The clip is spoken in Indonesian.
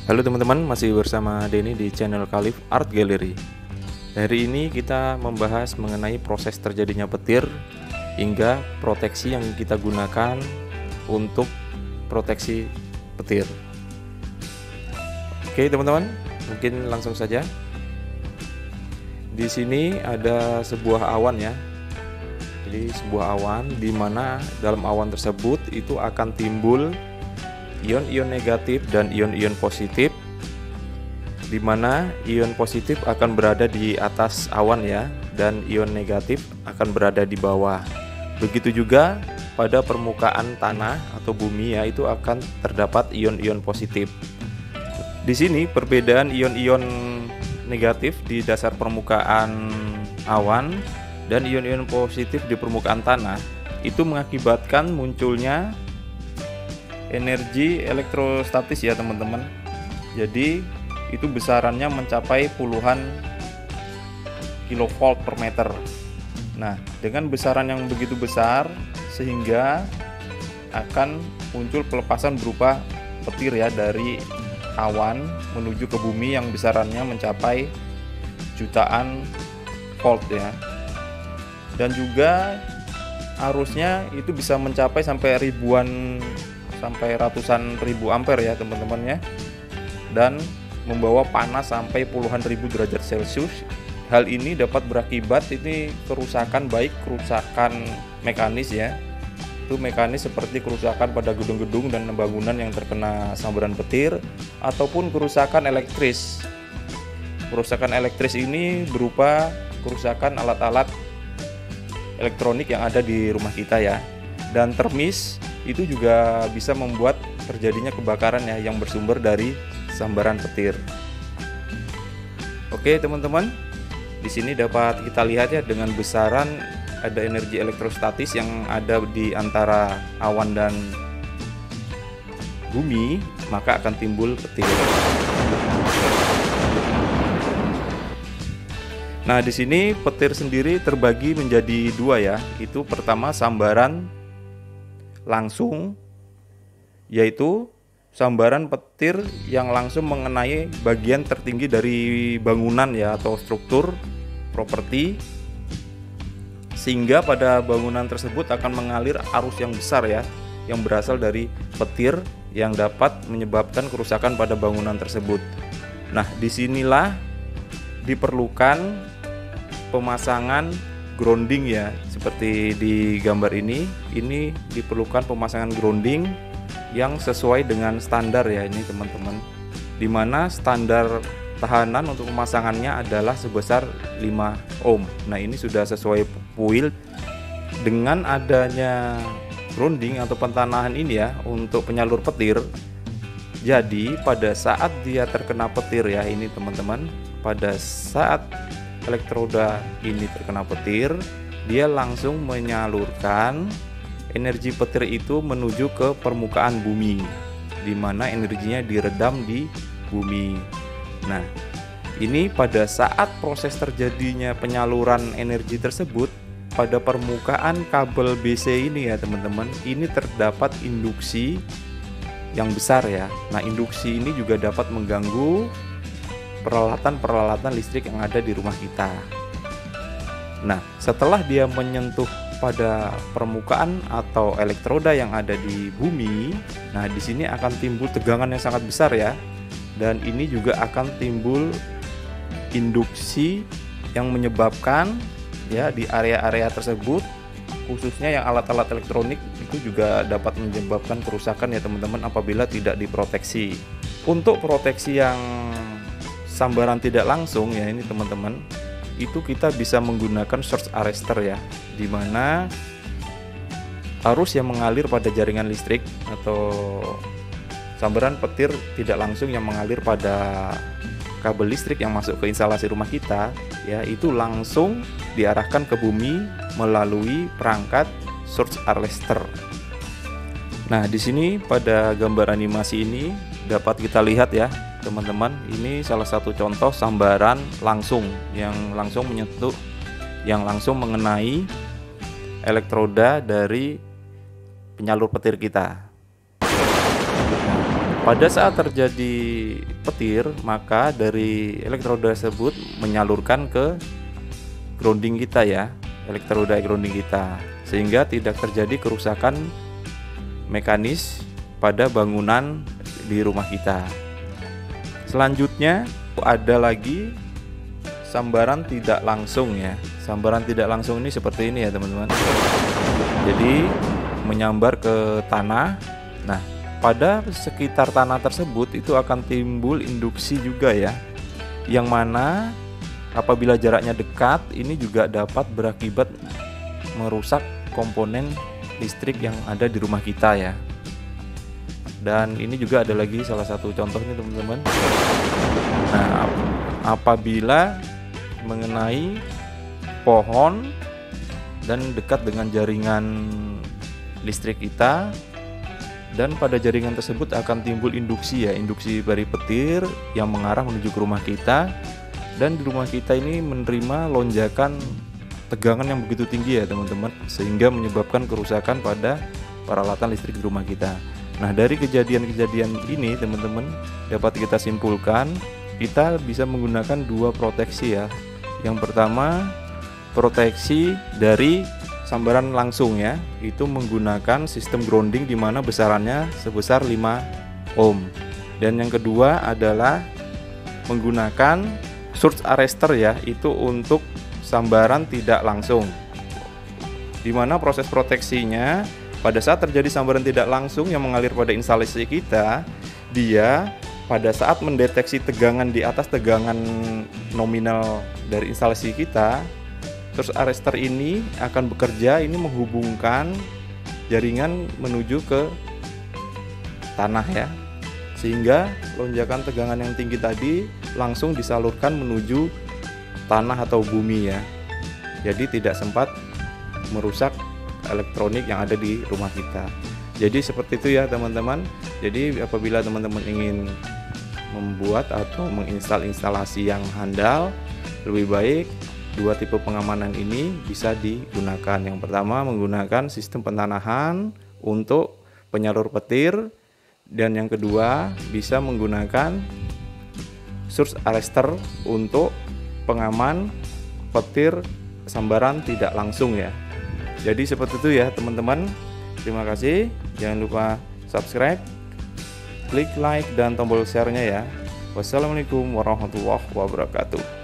Halo teman-teman, masih bersama Denny di channel Khalif Art Gallery. Hari ini kita membahas mengenai proses terjadinya petir hingga proteksi yang kita gunakan untuk proteksi petir. Oke teman-teman, mungkin langsung saja. Di sini ada sebuah awan ya. Jadi sebuah awan di mana dalam awan tersebut itu akan timbul ion-ion negatif dan ion-ion positif, di mana ion positif akan berada di atas awan ya, dan ion negatif akan berada di bawah. Begitu juga pada permukaan tanah atau bumi ya, itu akan terdapat ion-ion positif. Di sini perbedaan ion-ion negatif di dasar permukaan awan dan ion-ion positif di permukaan tanah itu mengakibatkan munculnya energi elektrostatis ya teman-teman. Jadi itu besarannya mencapai puluhan kilovolt per meter. Nah, dengan besaran yang begitu besar sehingga akan muncul pelepasan berupa petir ya dari awan menuju ke bumi yang besarannya mencapai jutaan volt ya. Dan juga arusnya itu bisa mencapai sampai ratusan ribu ampere ya teman-teman ya, dan membawa panas sampai puluhan ribu derajat Celcius. Hal ini dapat berakibat ini kerusakan, baik kerusakan mekanis ya, itu mekanis seperti kerusakan pada gedung-gedung dan bangunan yang terkena sambaran petir, ataupun kerusakan elektris. Kerusakan elektris ini berupa kerusakan alat-alat elektronik yang ada di rumah kita ya. Dan termis itu juga bisa membuat terjadinya kebakaran ya yang bersumber dari sambaran petir. Oke teman-teman, di sini dapat kita lihat ya, dengan besaran ada energi elektrostatis yang ada di antara awan dan bumi, maka akan timbul petir. Nah, di sini petir sendiri terbagi menjadi dua ya. Itu pertama sambaran langsung, yaitu sambaran petir yang langsung mengenai bagian tertinggi dari bangunan ya atau struktur properti, sehingga pada bangunan tersebut akan mengalir arus yang besar ya, yang berasal dari petir yang dapat menyebabkan kerusakan pada bangunan tersebut. Nah, disinilah diperlukan pemasangan grounding ya, seperti di gambar ini diperlukan pemasangan grounding yang sesuai dengan standar ya ini teman-teman, dimana standar tahanan untuk pemasangannya adalah sebesar 5 ohm. Nah, ini sudah sesuai PUIL. Dengan adanya grounding atau pentanahan ini ya untuk penyalur petir, jadi pada saat dia terkena petir ya ini teman-teman, pada saat elektroda ini terkena petir, dia langsung menyalurkan energi petir itu menuju ke permukaan bumi, di mana energinya diredam di bumi. Nah, ini pada saat proses terjadinya penyaluran energi tersebut, pada permukaan kabel BC ini ya teman-teman, ini terdapat induksi yang besar ya. Nah, induksi ini juga dapat mengganggu peralatan-peralatan listrik yang ada di rumah kita. Nah, setelah dia menyentuh pada permukaan atau elektroda yang ada di bumi, nah di sini akan timbul tegangan yang sangat besar ya. Dan ini juga akan timbul induksi yang menyebabkan ya di area-area tersebut, khususnya yang alat-alat elektronik, itu juga dapat menyebabkan kerusakan ya teman-teman apabila tidak diproteksi. Untuk proteksi yang sambaran tidak langsung ya ini teman-teman, itu kita bisa menggunakan source arrestor ya, dimana arus yang mengalir pada jaringan listrik atau sambaran petir tidak langsung yang mengalir pada kabel listrik yang masuk ke instalasi rumah kita ya, itu langsung diarahkan ke bumi melalui perangkat source arrestor. Nah, di sini pada gambar animasi ini dapat kita lihat ya teman-teman, ini salah satu contoh sambaran langsung yang langsung menyentuh, yang langsung mengenai elektroda dari penyalur petir kita. Pada saat terjadi petir, maka dari elektroda tersebut menyalurkan ke grounding kita ya, elektroda grounding kita, sehingga tidak terjadi kerusakan mekanis pada bangunan di rumah kita. Selanjutnya ada lagi sambaran tidak langsung ya. Sambaran tidak langsung ini seperti ini ya teman-teman. Jadi menyambar ke tanah. Nah, pada sekitar tanah tersebut itu akan timbul induksi juga ya, yang mana apabila jaraknya dekat ini juga dapat berakibat merusak komponen listrik yang ada di rumah kita ya. Dan ini juga ada lagi salah satu contohnya teman-teman. Nah, apabila mengenai pohon dan dekat dengan jaringan listrik kita, dan pada jaringan tersebut akan timbul induksi ya, induksi dari petir yang mengarah menuju ke rumah kita, dan di rumah kita ini menerima lonjakan tegangan yang begitu tinggi ya teman-teman, sehingga menyebabkan kerusakan pada peralatan listrik di rumah kita. Nah, dari kejadian-kejadian ini teman-teman dapat kita simpulkan kita bisa menggunakan dua proteksi ya. Yang pertama, proteksi dari sambaran langsung ya, itu menggunakan sistem grounding di mana besarannya sebesar 5 ohm. Dan yang kedua adalah menggunakan surge arrestor ya, itu untuk sambaran tidak langsung, di mana proses proteksinya pada saat terjadi sambaran tidak langsung yang mengalir pada instalasi kita, dia pada saat mendeteksi tegangan di atas tegangan nominal dari instalasi kita, terus arrestor ini akan bekerja, ini menghubungkan jaringan menuju ke tanah ya, sehingga lonjakan tegangan yang tinggi tadi langsung disalurkan menuju tanah atau bumi ya. Jadi tidak sempat merusak elektronik yang ada di rumah kita. Jadi seperti itu ya teman-teman. Jadi apabila teman-teman ingin membuat atau menginstal instalasi yang handal, lebih baik dua tipe pengamanan ini bisa digunakan. Yang pertama menggunakan sistem pentanahan untuk penyalur petir, dan yang kedua bisa menggunakan surge arrestor untuk pengaman petir sambaran tidak langsung ya. Jadi seperti itu ya teman-teman. Terima kasih. Jangan lupa subscribe, klik like dan tombol share-nya ya. Wassalamualaikum warahmatullahi wabarakatuh.